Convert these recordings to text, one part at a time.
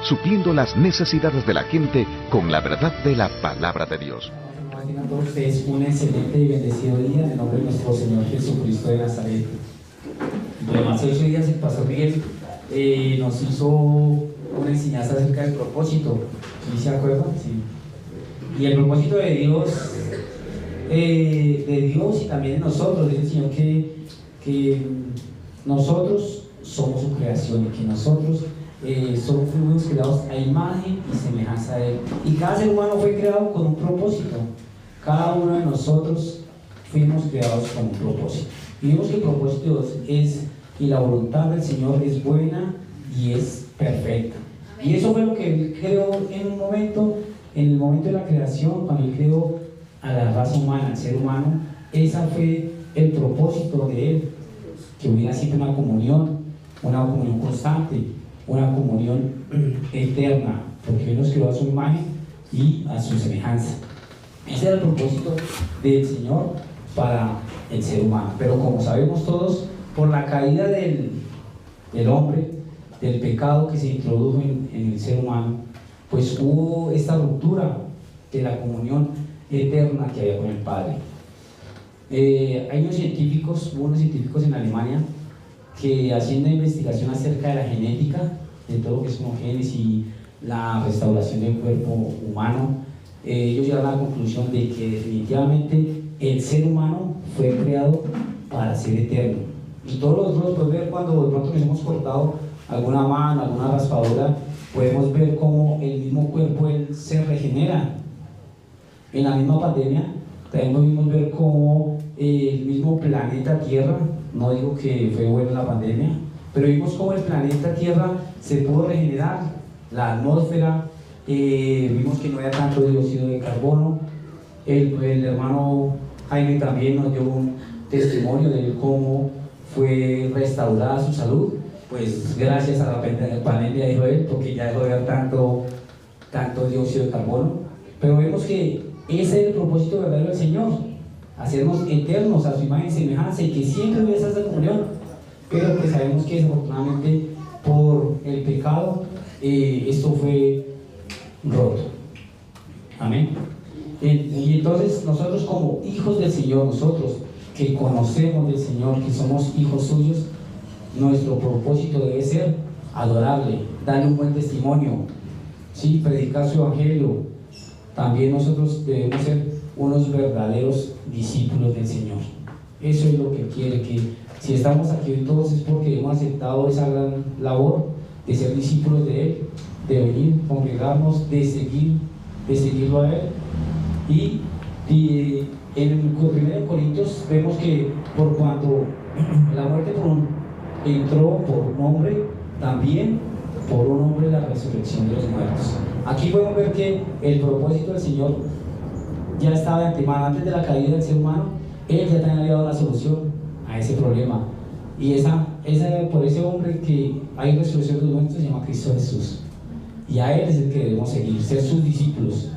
supliendo las necesidades de la gente con la verdad de la palabra de Dios. Tengan todos ustedes un excelente y bendecido día en el nombre de nuestro Señor Jesucristo de Nazaret. Bueno, hace 8 días el pastor Miguel nos hizo una enseñanza acerca del propósito. ¿Sí se acuerdan? Sí. Y el propósito de Dios y también de nosotros, dice el Señor que nosotros somos su creación y que nosotros fuimos creados a imagen y semejanza de Él. Y cada ser humano fue creado con un propósito. Cada uno de nosotros fuimos creados con un propósito. Y vemos que el propósito de Dios es, y la voluntad del Señor es buena y es perfecta. Amén. Y eso fue lo que Él creó en el momento de la creación, cuando Él creó a la raza humana, al ser humano. Ese fue el propósito de Él, que hubiera siempre una comunión constante, una comunión eterna, porque Él nos creó a su imagen y a su semejanza. Ese era el propósito del Señor para el ser humano. Pero como sabemos todos, por la caída del hombre, del pecado que se introdujo en el ser humano, pues hubo esta ruptura de la comunión eterna que había con el Padre. Hubo unos científicos en Alemania que haciendo investigación acerca de la genética, de todo lo que es como genes y la restauración del cuerpo humano, ellos llegaron a la conclusión de que definitivamente el ser humano fue creado para ser eterno. Y todos nosotros podemos ver cuando de pronto nos hemos cortado alguna mano, alguna raspadura, podemos ver cómo el mismo cuerpo se regenera. En la misma pandemia también pudimos ver cómo el mismo planeta Tierra, no digo que fue buena la pandemia, pero vimos cómo el planeta Tierra se pudo regenerar, la atmósfera, vimos que no había tanto dióxido de carbono. El hermano Jaime también nos dio un testimonio de cómo fue restaurada su salud, pues gracias a la pandemia, dijo él, porque ya dejó de haber tanto dióxido de carbono. Pero vemos que ese es el propósito verdadero del Señor, hacernos eternos a su imagen y semejanza, y que siempre hubiese esa comunión, pero que sabemos que desafortunadamente por el pecado esto fue roto. Amén. Y entonces nosotros como hijos del Señor, nosotros que conocemos del Señor, que somos hijos suyos, nuestro propósito debe ser adorarle, darle un buen testimonio, ¿sí? Predicar su evangelio. También nosotros debemos ser unos verdaderos discípulos del Señor. Eso es lo que quiere, que si estamos aquí hoy todos es porque hemos aceptado esa gran labor de ser discípulos de Él, de venir, congregarnos, de seguirlo a Él. Y en 1 Corintios vemos que por cuanto la muerte entró por un hombre, también por un hombre la resurrección de los muertos. Aquí podemos ver que el propósito del Señor ya estaba de antemano, antes de la caída del ser humano. Él ya tenía dado la solución a ese problema, y por ese hombre que hay resurrección de los muertos se llama Cristo Jesús, y a Él es el que debemos seguir, ser sus discípulos,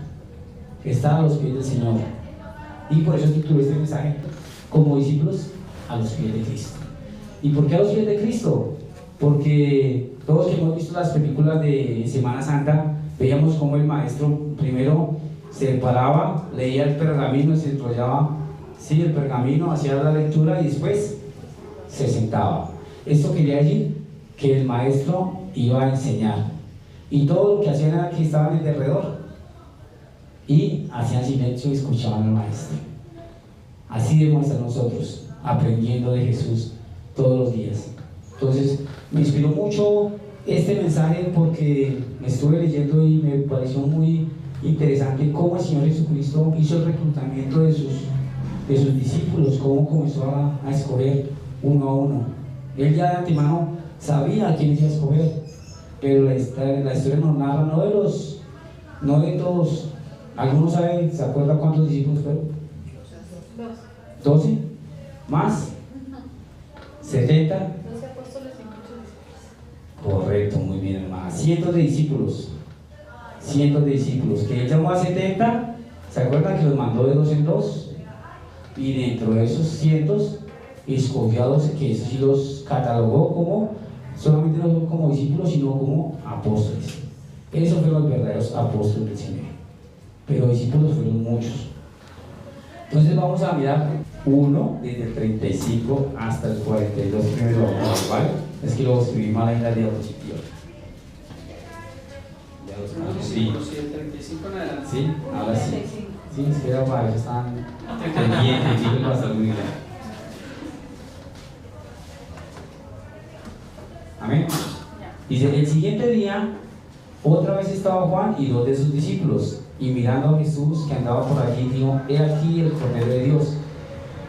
estar a los pies del Señor. Y por eso titulé este mensaje como discípulos a los pies de Cristo. ¿Y por qué a los pies de Cristo? Porque todos que hemos visto las películas de Semana Santa, veíamos cómo el maestro primero se paraba, leía el pergamino, se enrollaba el pergamino, hacía la lectura y después se sentaba. Esto quería decir que el maestro iba a enseñar, y todo lo que hacían era que estaban en derredor y hacían silencio y escuchaban al maestro. Así debemos estar nosotros, aprendiendo de Jesús todos los días. Entonces me inspiró mucho este mensaje porque me estuve leyendo y me pareció muy interesante cómo el Señor Jesucristo hizo el reclutamiento de sus discípulos, cómo comenzó a escoger uno a uno. Él ya de antemano sabía a quiénes iba a escoger, pero la historia nos narra no de todos. ¿Algunos saben, se acuerdan cuántos discípulos fueron? 12. ¿Más? 70. Correcto, muy bien, hermana. Cientos de discípulos, que él llamó a 70. ¿Se acuerdan que los mandó de 2 en 2? Y dentro de esos cientos escogió a 12, que esos sí los catalogó como, solamente no como discípulos, sino como apóstoles. Esos fueron los verdaderos apóstoles del Señor. Pero discípulos fueron muchos. Entonces vamos a mirar uno desde el 35 hasta el 42 primero, ¿vale? Es que lo escribí mal en la diapositiva. Sí. Sí, ahora sí. Sí, es que para ellos están pendientes, sí, va a estar muy bien. Amén. Dice, el siguiente día, otra vez estaba Juan y 2 de sus discípulos, y mirando a Jesús que andaba por allí, dijo, he aquí el Cordero de Dios.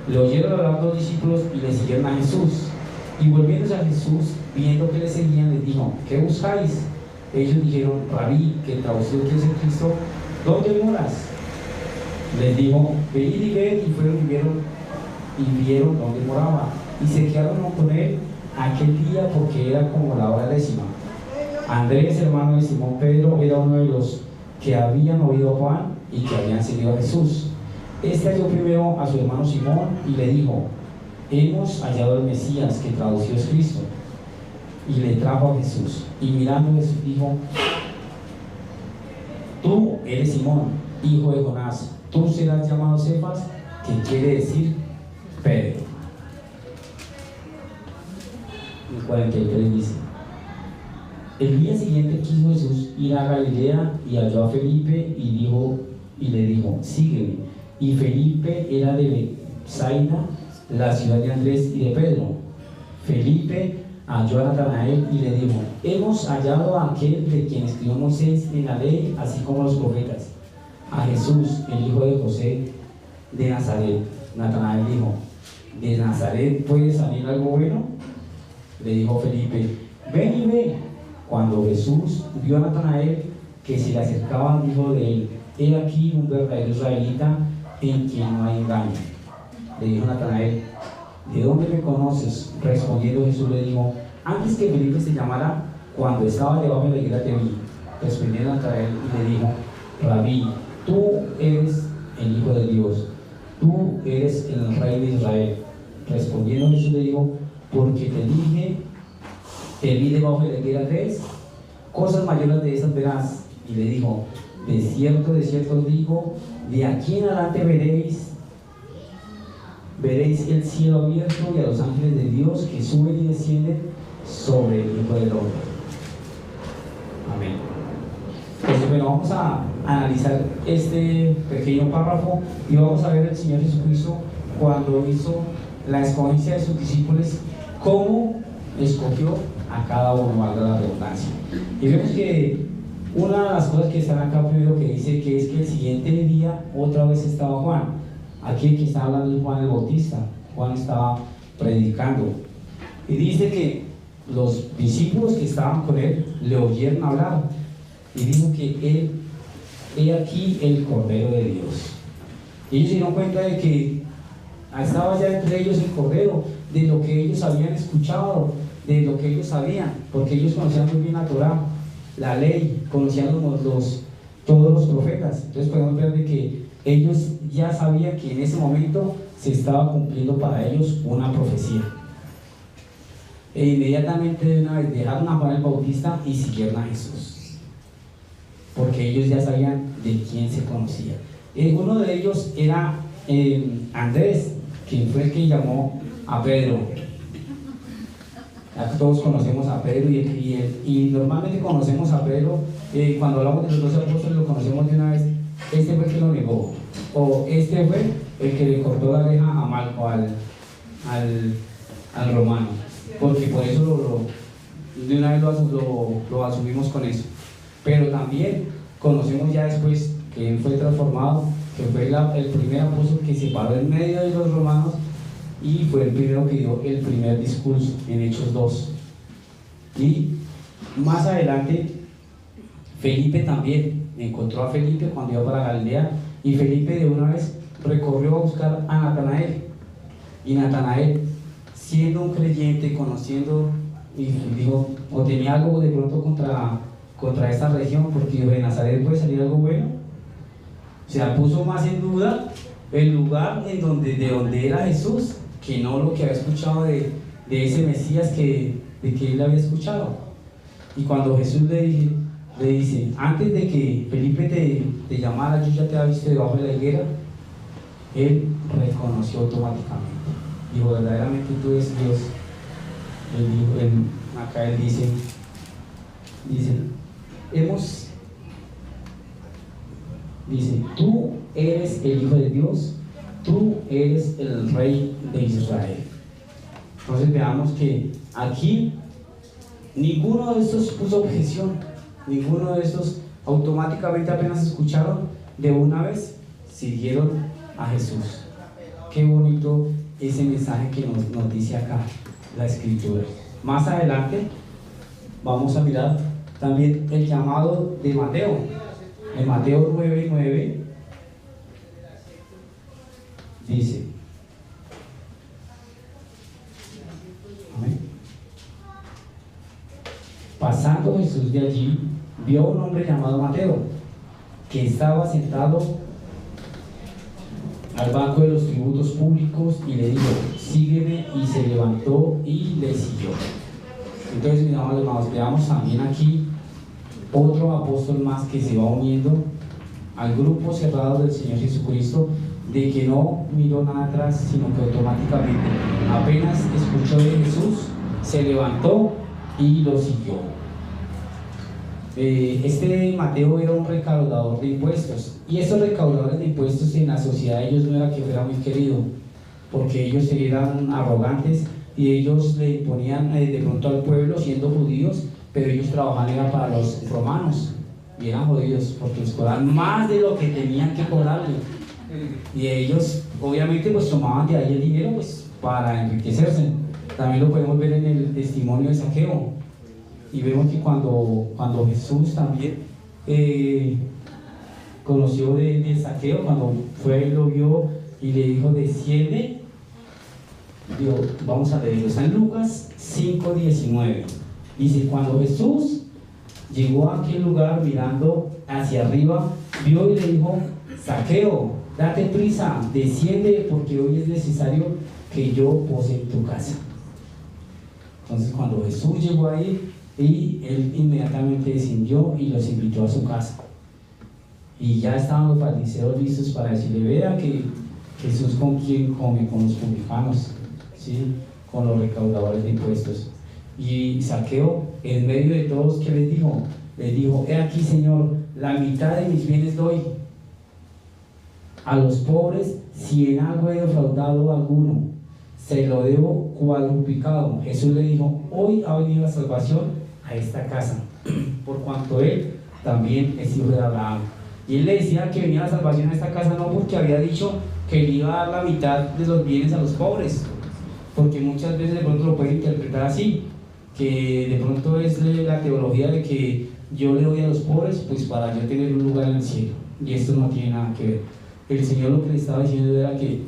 Le oyeron hablar 2 discípulos y le siguieron a Jesús. Y volviéndose a Jesús, viendo que le seguían, les dijo, ¿qué buscáis? Ellos dijeron, Rabí, que traducido quiere decir Cristo, ¿dónde moras? Les dijo, venid y ved, y fueron y vieron dónde moraba. Y se quedaron con él aquel día porque era como la hora 10. Andrés, hermano de Simón Pedro, era uno de los que habían oído a Juan y que habían seguido a Jesús. Este halló primero a su hermano Simón y le dijo, hemos hallado al Mesías, que traducido es Cristo. Y le trajo a Jesús. Y mirando Jesús dijo, tú eres Simón, hijo de Jonás, tú serás llamado Cefas, que quiere decir Pedro. El 43 dice, el día siguiente quiso Jesús ir a Galilea y halló a Felipe y le dijo, sígueme. Y Felipe era de Bethsaida, la ciudad de Andrés y de Pedro. Felipe halló a Natanael y le dijo, hemos hallado a aquel de quien escribió Moisés en la ley, así como los profetas, a Jesús, el hijo de José de Nazaret. Natanael dijo, ¿de Nazaret puede salir algo bueno? Le dijo Felipe, ven y ve. Cuando Jesús vio a Natanael que se le acercaba, dijo de él, he aquí un verdadero israelita en quien no hay engaño. Le dijo Natanael, ¿de dónde me conoces? Respondiendo Jesús le dijo, antes que Felipe se llamara, cuando estaba debajo de la higuera te vi. Respondiendo Natanael y le dijo, Rabí, tú eres el Hijo de Dios, tú eres el Rey de Israel. Respondiendo Jesús le dijo, porque te dije, te vi debajo de la higuera 3, cosas mayores de esas verás. Y le dijo, de cierto os digo, de aquí en adelante veréis el cielo abierto y a los ángeles de Dios que suben y descienden sobre el Hijo del Hombre. Amén. Pues bueno, vamos a analizar este pequeño párrafo y vamos a ver al Señor Jesucristo cuando hizo la escogencia de sus discípulos, cómo escogió a cada uno, valga la redundancia. Y vemos que una de las cosas que están acá primero que dice que es que el siguiente día otra vez estaba Juan. Aquí el que está hablando es Juan el Bautista. Juan estaba predicando y dice que los discípulos que estaban con él le oyeron hablar y dijo que he aquí el Cordero de Dios. Y ellos se dieron cuenta de que estaba ya entre ellos el Cordero, de lo que ellos habían escuchado, de lo que ellos sabían, porque ellos conocían muy bien la Torá, la ley, conocían todos los profetas. Entonces podemos ver de que ellos ya sabían que en ese momento se estaba cumpliendo para ellos una profecía. E inmediatamente de una vez dejaron a Juan el Bautista y siguieron a Jesús, porque ellos ya sabían de quién se conocía. Uno de ellos era Andrés, quien fue el que llamó a Pedro. Ya todos conocemos a Pedro y normalmente conocemos a Pedro, cuando hablamos de los 12 apóstoles lo conocemos de una vez. Este fue el que lo negó, o este fue el que le cortó la oreja a Malco, al romano, porque por eso de una vez lo asumimos con eso. Pero también conocemos ya después que él fue transformado, que fue el primer apóstol que se paró en medio de los romanos y fue el primero que dio el primer discurso en Hechos 2. Y más adelante Felipe también encontró a Felipe cuando iba para Galilea, y Felipe de una vez recorrió a buscar a Natanael, y Natanael, siendo un creyente, conociendo, y dijo, o tenía algo de pronto contra esta región, porque de Nazaret puede salir algo bueno. O sea, puso más en duda el lugar de donde era Jesús, que no lo que había escuchado de ese Mesías de que él había escuchado. Y cuando Jesús le le dice, antes de que Felipe te llamara, yo ya te había visto debajo de la higuera. Él reconoció automáticamente, dijo, verdaderamente tú eres Dios. Acá él dice, tú eres el Hijo de Dios, tú eres el Rey de Israel. Entonces veamos que aquí ninguno de estos puso objeción, ninguno de estos automáticamente apenas escucharon, de una vez siguieron a Jesús. Qué bonito ese mensaje que nos dice acá la Escritura. Más adelante vamos a mirar también el llamado de Mateo. En Mateo 9:9 dice, amén. Pasando Jesús de allí, vio a un hombre llamado Mateo, que estaba sentado al banco de los tributos públicos, y le dijo, sígueme, y se levantó y le siguió. Entonces, mis amados, veamos también aquí otro apóstol más que se va uniendo al grupo cerrado del Señor Jesucristo, de que no miró nada atrás, sino que automáticamente, apenas escuchó de Jesús, se levantó y lo siguió. Este Mateo era un recaudador de impuestos, y estos recaudadores de impuestos en la sociedad de ellos no era que fuera muy querido, porque ellos eran arrogantes y ellos le imponían de pronto al pueblo siendo judíos, pero ellos trabajaban era para los romanos y eran judíos porque les cobraban más de lo que tenían que cobrarle, y ellos obviamente pues tomaban de ahí el dinero pues para enriquecerse. También lo podemos ver en el testimonio de Zaqueo, y vemos que cuando Jesús también conoció de Zaqueo, cuando fue y lo vio y le dijo, desciende, vamos a leerlo, está en Lucas 5:19. Dice, cuando Jesús llegó a aquel lugar, mirando hacia arriba, vio y le dijo, Zaqueo, date prisa, desciende, porque hoy es necesario que yo pose en tu casa. Entonces cuando Jesús llegó ahí, y él inmediatamente descendió y los invitó a su casa, y ya estaban los fariseos listos para decirle, vea que Jesús con quién come, con los publicanos, ¿sí? Con los recaudadores de impuestos. Y Zaqueo, en medio de todos, ¿qué les dijo? Les dijo, he aquí, Señor, la mitad de mis bienes doy a los pobres, si en algo he defraudado a alguno, se lo debo cuadruplicado. Jesús le dijo, hoy ha venido la salvación a esta casa, por cuanto él también es hijo de Abraham. Y él le decía que venía la salvación a esta casa no porque había dicho que le iba a dar la mitad de los bienes a los pobres, porque muchas veces de pronto lo pueden interpretar así, que de pronto es la teología de que yo le doy a los pobres pues para yo tener un lugar en el cielo, y esto no tiene nada que ver. El Señor lo que le estaba diciendo era que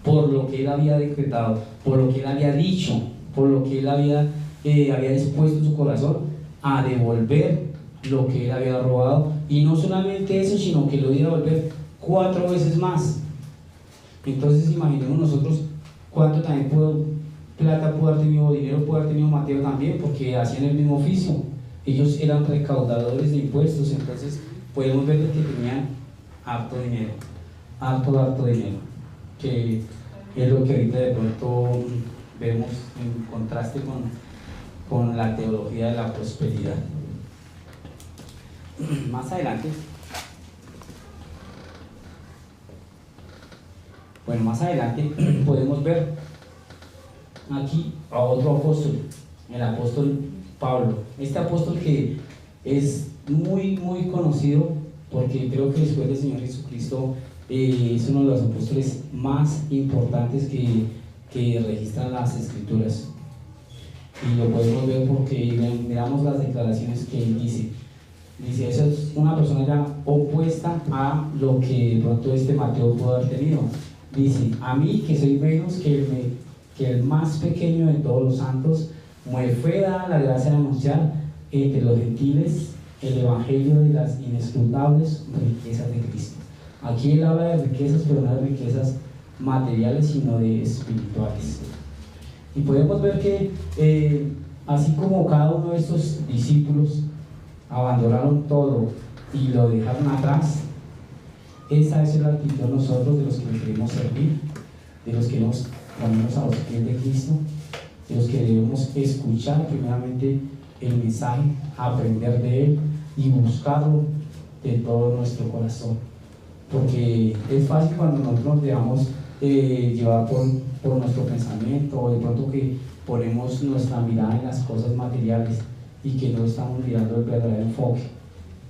por lo que él había decretado, por lo que él había dicho, por lo que él había dispuesto en su corazón a devolver lo que él había robado, y no solamente eso, sino que lo iba a devolver 4 veces más. Entonces imaginemos nosotros cuánto también plata pudo haber tenido, dinero pudo haber tenido Mateo también, porque hacían el mismo oficio. Ellos eran recaudadores de impuestos, entonces podemos ver que tenían harto dinero, harto dinero, que es lo que ahorita de pronto vemos en contraste con la teología de la prosperidad. Más adelante, podemos ver aquí a otro apóstol, el apóstol Pablo. Este apóstol que es muy conocido, porque creo que después del Señor Jesucristo es uno de los apóstoles más importantes que registran las Escrituras, y lo podemos ver porque miramos las declaraciones que él dice. Eso es una persona ya opuesta a lo que de pronto Mateo pudo haber tenido. Dice, a mí que soy menos que el más pequeño de todos los santos, me fue dada la gracia de anunciar entre los gentiles el evangelio de las inescrutables riquezas de Cristo. Aquí él habla de riquezas, pero no de riquezas materiales, sino de espirituales. Y podemos ver que así como cada uno de estos discípulos abandonaron todo y lo dejaron atrás. Esa es la actitud de nosotros, de los que queremos servir, de los que nos ponemos a los pies de Cristo, de los que debemos escuchar primeramente el mensaje, aprender de él y buscarlo de todo nuestro corazón. Porque es fácil cuando nosotros nos dejamos llevar por nuestro pensamiento, o de pronto que ponemos nuestra mirada en las cosas materiales y que no estamos mirando el verdadero enfoque,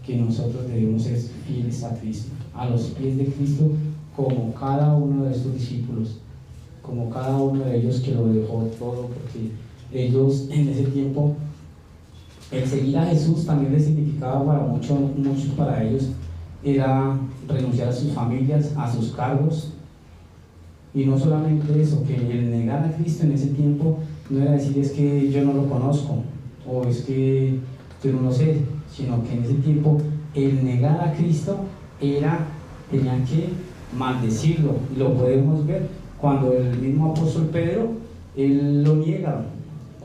que nosotros debemos ser fieles a Cristo, a los pies de Cristo, como cada uno de estos discípulos, como cada uno de ellos que lo dejó todo, porque ellos en ese tiempo, el seguir a Jesús también les significaba para muchos para ellos, era renunciar a sus familias, a sus cargos. Y no solamente eso, que el negar a Cristo en ese tiempo no era decir es que yo no lo conozco, o es que yo no lo sé, sino que en ese tiempo el negar a Cristo tenían que maldecirlo. Y lo podemos ver cuando el mismo apóstol Pedro, él lo niega.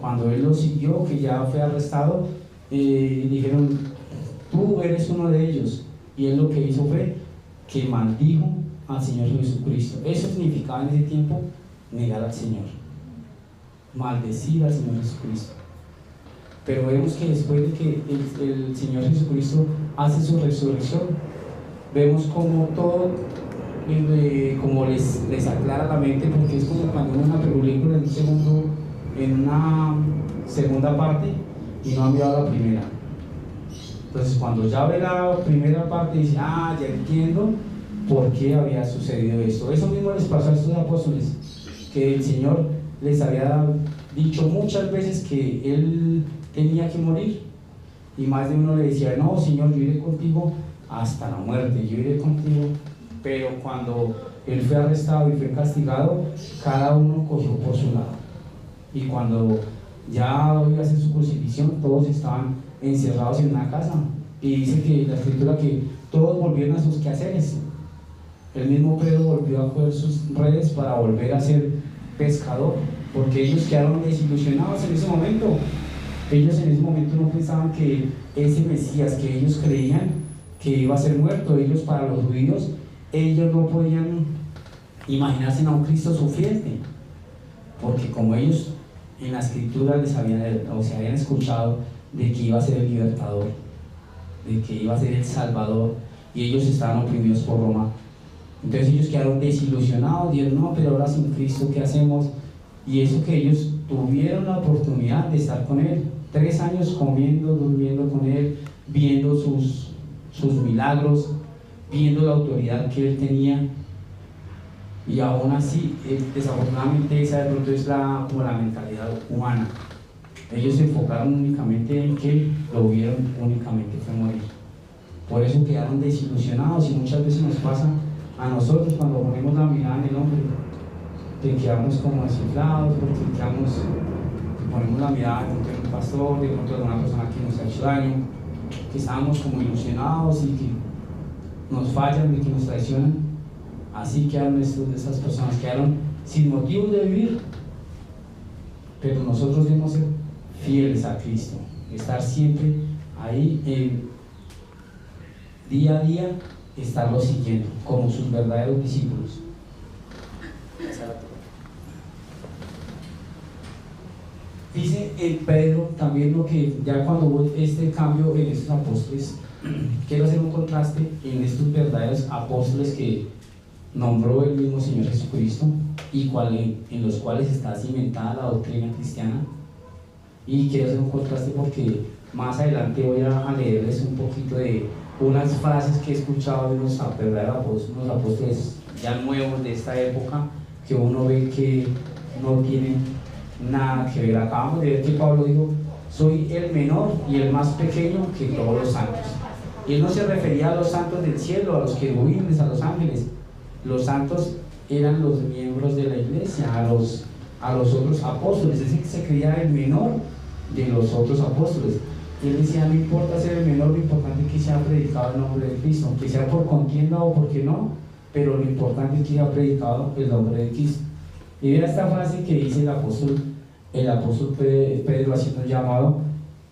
Cuando él lo siguió, que ya fue arrestado, dijeron, tú eres uno de ellos. Y él lo que hizo fue que maldijo al Señor Jesucristo. Eso significaba en ese tiempo negar al Señor, maldecir al Señor Jesucristo. Pero vemos que después de que el Señor Jesucristo hace su resurrección, vemos como todo, como les aclara la mente, porque es como cuando uno ve una película en una segunda parte y no ha mirado la primera. Entonces cuando ya ve la primera parte dice, ya entiendo por qué había sucedido esto. Eso mismo les pasó a estos apóstoles, que el Señor les había dicho muchas veces que Él tenía que morir, y más de uno le decía, no Señor, yo iré contigo hasta la muerte, yo iré contigo. Pero cuando Él fue arrestado y fue castigado, cada uno cogió por su lado, y cuando ya iba a hacer su crucifixión, todos estaban encerrados en una casa, y dice que la escritura que todos volvieron a sus quehaceres. El mismo Pedro volvió a coger sus redes para volver a ser pescador, porque ellos quedaron desilusionados en ese momento. Ellos en ese momento no pensaban que ese Mesías que ellos creían que iba a ser muerto, ellos, para los judíos, ellos no podían imaginarse a un Cristo sufriente, porque como ellos en la escritura se habían escuchado de que iba a ser el libertador, de que iba a ser el salvador, y ellos estaban oprimidos por Roma. Entonces ellos quedaron desilusionados, dijeron, no, pero ahora sin Cristo, ¿qué hacemos? Y eso que ellos tuvieron la oportunidad de estar con Él, 3 años comiendo, durmiendo con Él, viendo sus milagros, viendo la autoridad que Él tenía, y aún así, desafortunadamente esa de pronto es como la mentalidad humana. Ellos se enfocaron únicamente en que lo vieron únicamente fue morir. Por eso quedaron desilusionados, y muchas veces nos pasa a nosotros cuando ponemos la mirada en el hombre, que quedamos como desinflados, porque ponemos la mirada de pronto en un pastor, de pronto en una persona que nos ha hecho daño, que estábamos como ilusionados y que nos fallan, y que nos traicionan. Así quedaron esas personas, quedaron sin motivos de vivir. Pero nosotros debemos ser fieles a Cristo, estar siempre ahí, día a día, estarlo siguiendo como sus verdaderos discípulos. Dice el Pedro también lo que ya cuando hubo este cambio en estos apóstoles, quiero hacer un contraste en estos verdaderos apóstoles que nombró el mismo Señor Jesucristo, y en los cuales está cimentada la doctrina cristiana. Y quiero hacer un contraste porque más adelante voy a leerles un poquito de unas frases que he escuchado de unos apóstoles ya nuevos de esta época, que uno ve que no tienen nada que ver. Acabamos de ver que Pablo dijo, soy el menor y el más pequeño que todos los santos. Y él no se refería a los santos del cielo, a los querubines, a los ángeles. Los santos eran los miembros de la iglesia, a los otros apóstoles. Ese que se creía el menor de los otros apóstoles. Y él decía, no importa ser el menor, lo importante es que se ha predicado el nombre de Cristo, que sea por contienda o porque no, pero lo importante es que se ha predicado el nombre de Cristo. Y mira esta frase que dice el apóstol Pedro, haciendo un llamado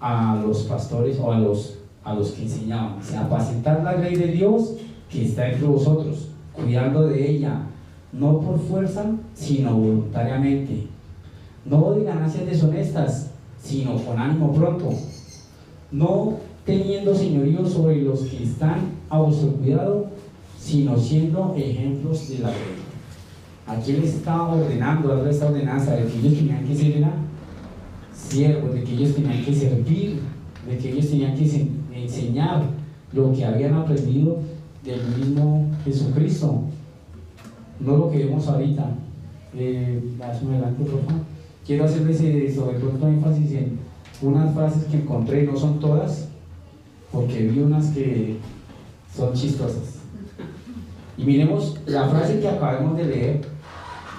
a los pastores o a los a los que enseñaban. Dice, apacentar la grey de Dios que está entre vosotros, cuidando de ella, no por fuerza, sino voluntariamente, no de ganancias deshonestas, sino con ánimo pronto, no teniendo señorío sobre los que están a vuestro cuidado, sino siendo ejemplos de la ley. Aquí él estaba ordenando, darle esta ordenanza de que ellos tenían que ser siervos, de que ellos tenían que servir, de que ellos tenían que enseñar lo que habían aprendido del mismo Jesucristo, no lo que vemos ahorita. Más adelante, por favor. Quiero hacerles sobre todo énfasis en unas frases que encontré, no son todas, porque vi unas que son chistosas. Y miremos la frase que acabamos de leer,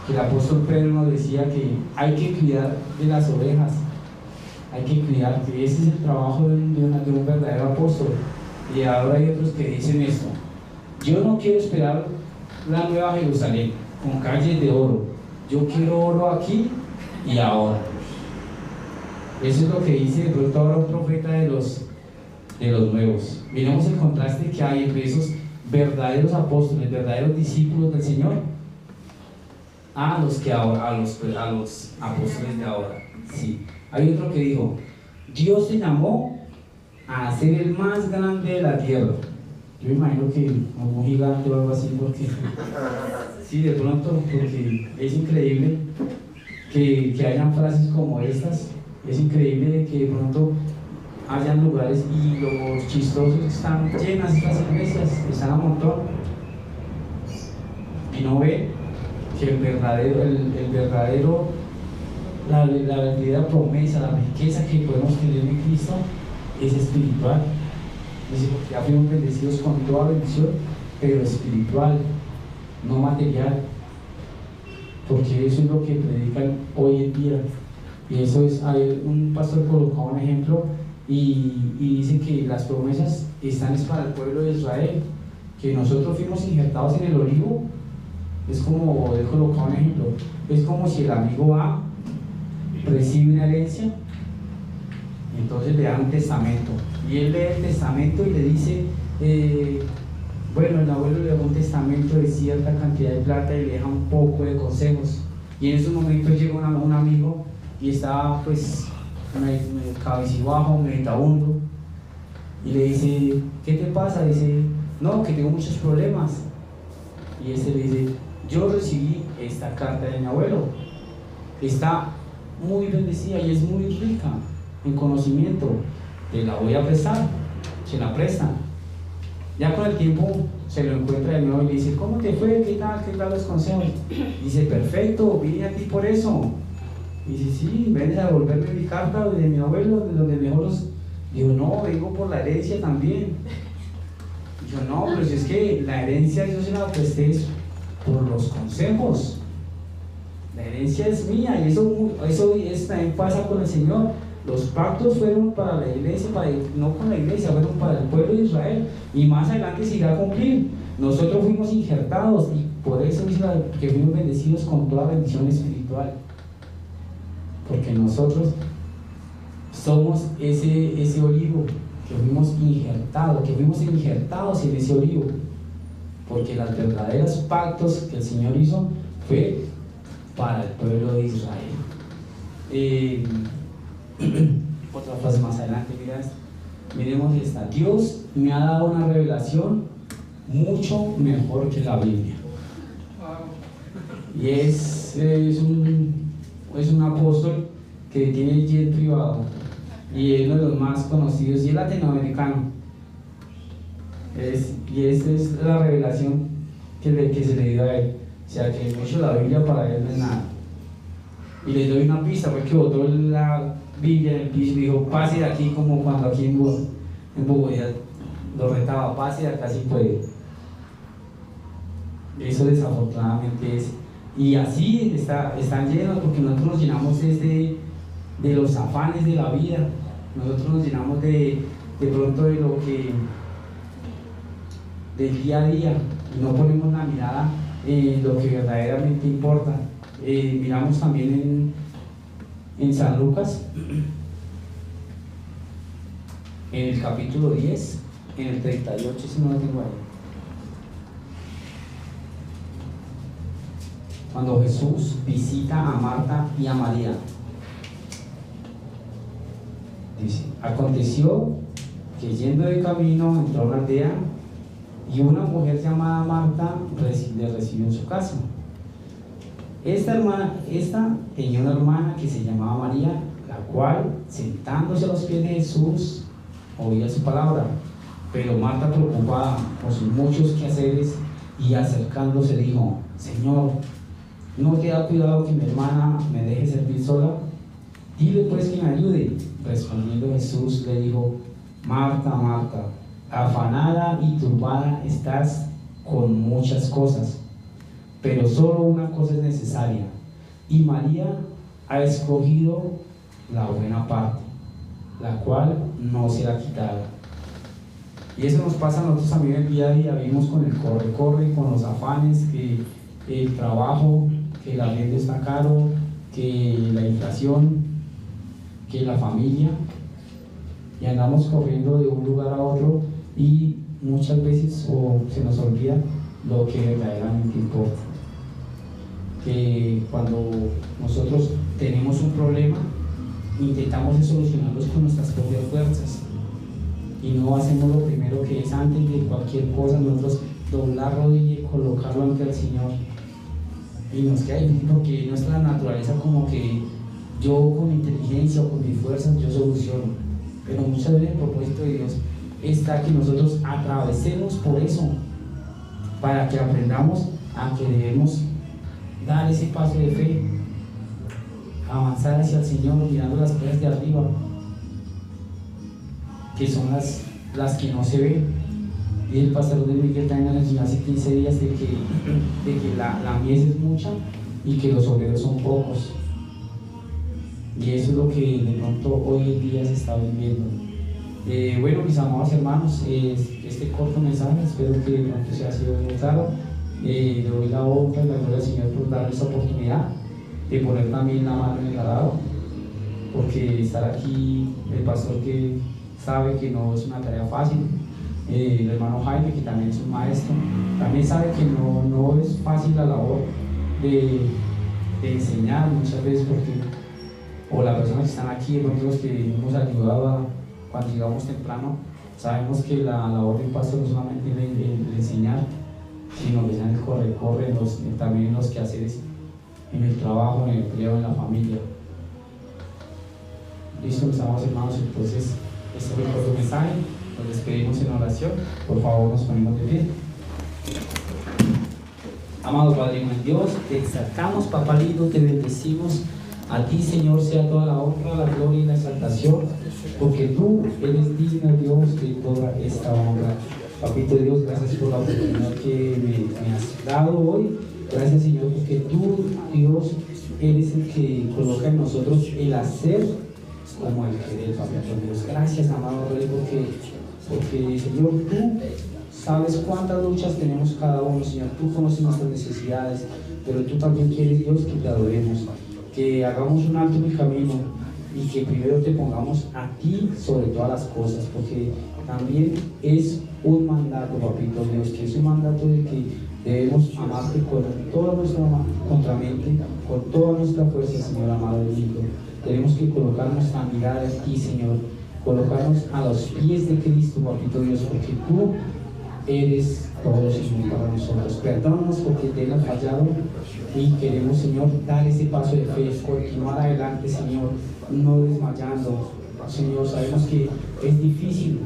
que el apóstol Pedro nos decía que hay que cuidar de las ovejas, hay que cuidar, que ese es el trabajo de un verdadero apóstol. Y ahora hay otros que dicen esto: yo no quiero esperar la nueva Jerusalén con calles de oro, yo quiero oro aquí y ahora. Eso es lo que dice de pronto ahora un profeta de los nuevos. Miremos el contraste que hay entre esos verdaderos apóstoles, verdaderos discípulos del Señor, a los apóstoles de ahora. Sí. Hay otro que dijo: Dios te llamó a ser el más grande de la tierra. Yo me imagino que un gigante o algo así, porque sí, de pronto, porque es increíble que hayan frases como estas. Es increíble que de pronto hayan lugares, y los chistosos están llenas estas iglesias, están a montón, y no ven que la verdadera promesa, la riqueza que podemos tener en Cristo es espiritual. Dice, porque ya fuimos bendecidos con toda bendición, pero espiritual, no material, porque eso es lo que predican hoy en día. Y eso es, hay un pastor colocó un ejemplo y dice que las promesas están para el pueblo de Israel, que nosotros fuimos injertados en el olivo. Es como, he colocado un ejemplo, es como si el amigo A recibe una herencia, entonces le dan un testamento, y él lee el testamento y le dice, bueno, el abuelo le da un testamento de cierta cantidad de plata y le deja un poco de consejos, y en esos momentos llega un amigo y está pues cabicibajo, meditabundo, y le dice, ¿qué te pasa? Dice, no, que tengo muchos problemas. Y ese le dice, yo recibí esta carta de mi abuelo, está muy bendecida y es muy rica en conocimiento, te la voy a prestar. Se la presta. Ya con el tiempo se lo encuentra de nuevo y le dice, ¿cómo te fue? ¿Qué tal los consejos? Dice, perfecto, vine a ti por eso. Dice, sí, vienes a devolverme mi carta de mi abuelo, de donde mejor los... Digo, no, vengo por la herencia también. Dijo, no, pero si es que la herencia yo se la presté por los consejos. La herencia es mía, y eso también pasa con el Señor. Los pactos fueron para la iglesia, no con la iglesia, fueron para el pueblo de Israel, y más adelante se irá a cumplir. Nosotros fuimos injertados, y por eso dice que fuimos bendecidos con toda bendición espiritual, porque nosotros somos ese olivo que fuimos injertados en ese olivo, porque los verdaderos pactos que el Señor hizo fue para el pueblo de Israel. Otra frase más adelante, miremos esta: Dios me ha dado una revelación mucho mejor que la Biblia. Y es un apóstol que tiene jet privado, y es uno de los más conocidos, y es latinoamericano. Y esta es la revelación que se le dio a él. O sea, que mucho la Biblia para él no es nada. Y les doy una pista: fue que botó la Biblia en el piso y dijo, pase de aquí, como cuando aquí en Bogotá lo retaba, pase de acá si puede. Eso desafortunadamente es. Y así están llenos, porque nosotros nos llenamos de los afanes de la vida. Nosotros nos llenamos de pronto de lo que del día a día, y no ponemos la mirada en lo que verdaderamente importa. Miramos también en San Lucas, en el capítulo 10, en el 38, si no lo tengo ahí. Cuando Jesús visita a Marta y a María, dice: aconteció que yendo de camino entró a una aldea y una mujer llamada Marta le recibió en su casa. Esta tenía una hermana que se llamaba María, la cual, sentándose a los pies de Jesús, oía su palabra. Pero Marta, preocupada por sus muchos quehaceres y acercándose, dijo: Señor, ¿no te da cuidado que mi hermana me deje servir sola? Dile pues que me ayude. Respondiendo Jesús le dijo: Marta, Marta, afanada y turbada estás con muchas cosas, pero solo una cosa es necesaria, y María ha escogido la buena parte, la cual no será quitada. Y eso nos pasa a nosotros también el día a día. Vivimos con el corre, con los afanes, que el trabajo, que el arriendo está caro, que la inflación, que la familia, y andamos corriendo de un lugar a otro y muchas veces se nos olvida lo que verdaderamente importa. Que cuando nosotros tenemos un problema, intentamos solucionarlos con nuestras propias fuerzas y no hacemos lo primero, que es, antes de cualquier cosa, nosotros doblar rodilla y colocarlo ante el Señor. Y nos queda difícil porque nuestra naturaleza, como que yo con inteligencia o con mis fuerzas yo soluciono, pero muchas veces el propósito de Dios está que nosotros atravesemos por eso, para que aprendamos a que debemos dar ese paso de fe, avanzar hacia el Señor mirando las cosas de arriba, que son las que no se ven. Y el pastor de Miguel también nos enseñó hace 15 días de que la mies es mucha y que los obreros son pocos. Y eso es lo que de pronto hoy en día se está viviendo. Bueno, mis amados hermanos, este corto mensaje espero que de pronto se haya sido muy claro. Le doy la honra y la gloria al Señor por darle esta oportunidad de poner también la mano en el arado, porque estar aquí, el pastor que sabe que no es una tarea fácil, el hermano Jaime, que también es un maestro, también sabe que no es fácil la labor de enseñar muchas veces, porque o las personas que están aquí, los que hemos ayudado cuando llegamos temprano, sabemos que la labor del pastor no solamente es de enseñar, sino que sea en el corre, también en los quehaceres, en el trabajo, en el empleo, en la familia. Listo, mis amados hermanos, entonces este fue el corto mensaje. Nos despedimos en oración. Por favor, nos ponemos de pie. Amado Padre en Dios, te exaltamos, papá lindo, te bendecimos. A ti, Señor, sea toda la honra, la gloria y la exaltación, porque tú eres digno, Dios, de toda esta honra. Papito Dios, gracias por la oportunidad que me has dado hoy. Gracias, Señor, porque tú, Dios, eres el que coloca en nosotros el hacer como el querer, Papito Dios. Gracias, amado Rey, porque, Señor, tú sabes cuántas luchas tenemos cada uno, Señor. Tú conoces nuestras necesidades, pero tú también quieres, Dios, que te adoremos, que hagamos un alto en el camino y que primero te pongamos a ti sobre todas las cosas, porque también es un mandato, Papito Dios, que es un mandato de que debemos amarte con toda nuestra contramente, con toda nuestra fuerza, Señor amado y único. Tenemos que colocar nuestra mirada en ti, Señor, colocarnos a los pies de Cristo, Papito Dios, porque tú eres todo, Señor, para nosotros. Perdónanos porque te hemos fallado y queremos, Señor, dar ese paso de fe, continuar adelante, Señor, no desmayando. Señor, sabemos que es difícil,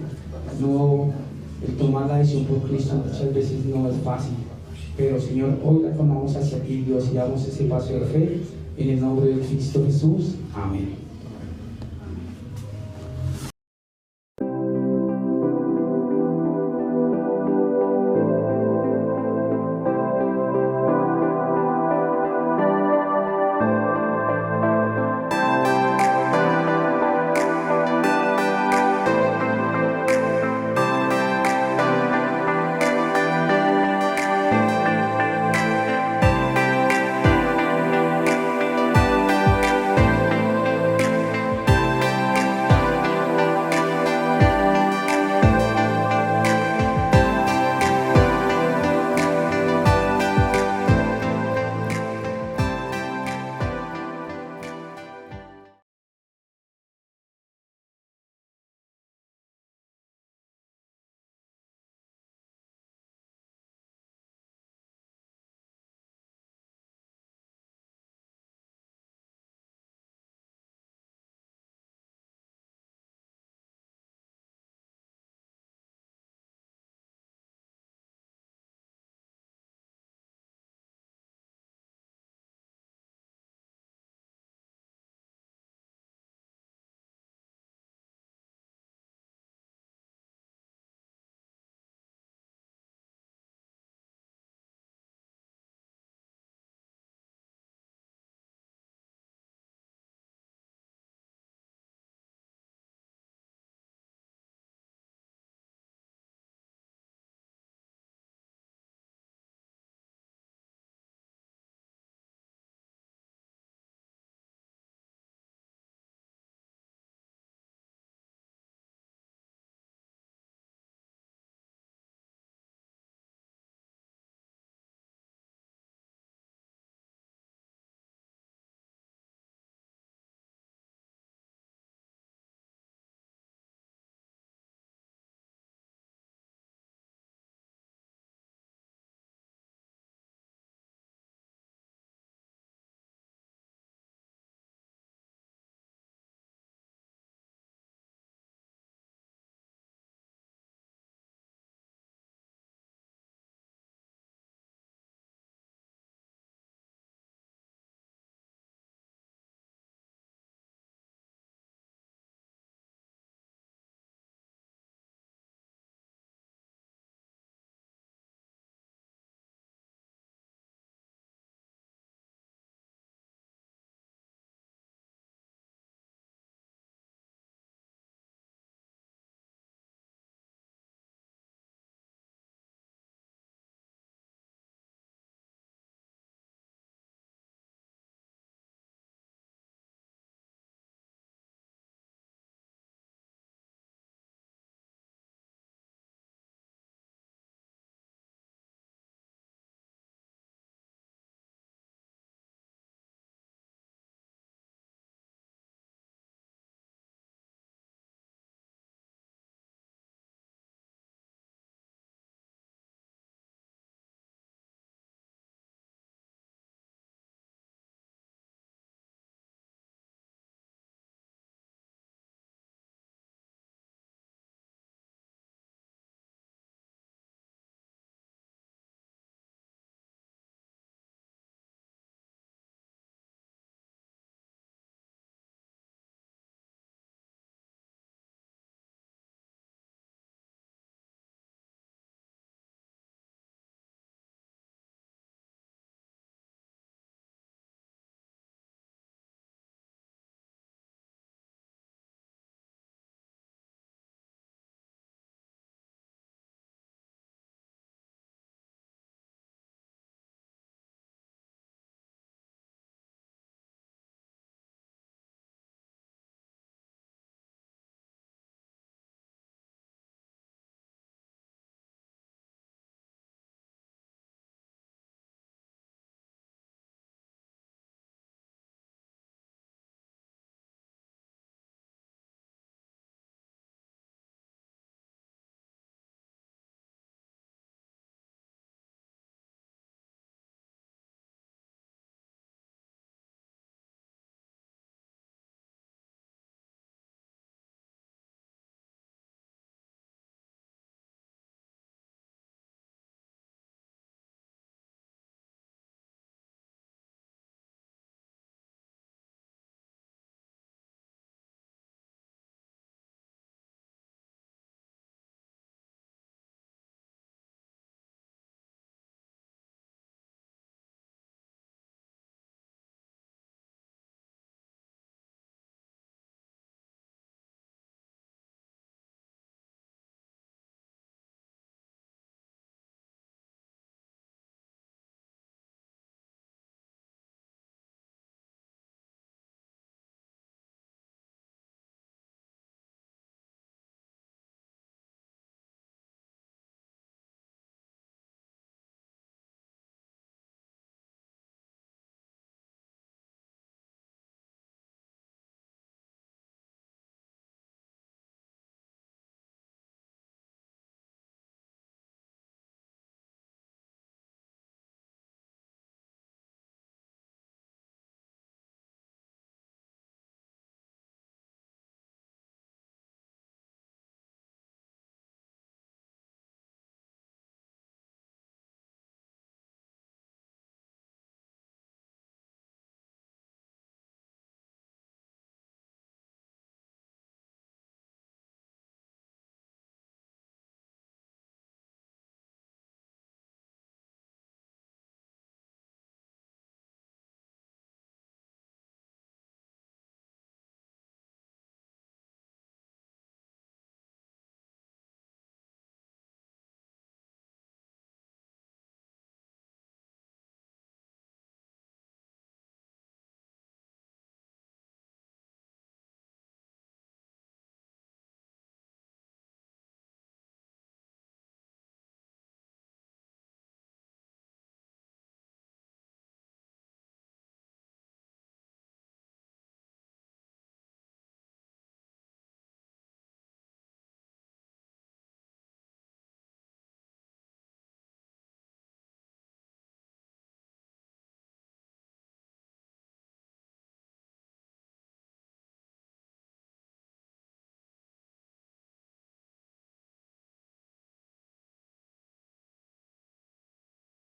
el tomar la decisión por Cristo muchas veces no es fácil, pero, Señor, hoy la tomamos hacia ti, Dios, y damos ese paso de fe en el nombre de Cristo Jesús. Amén.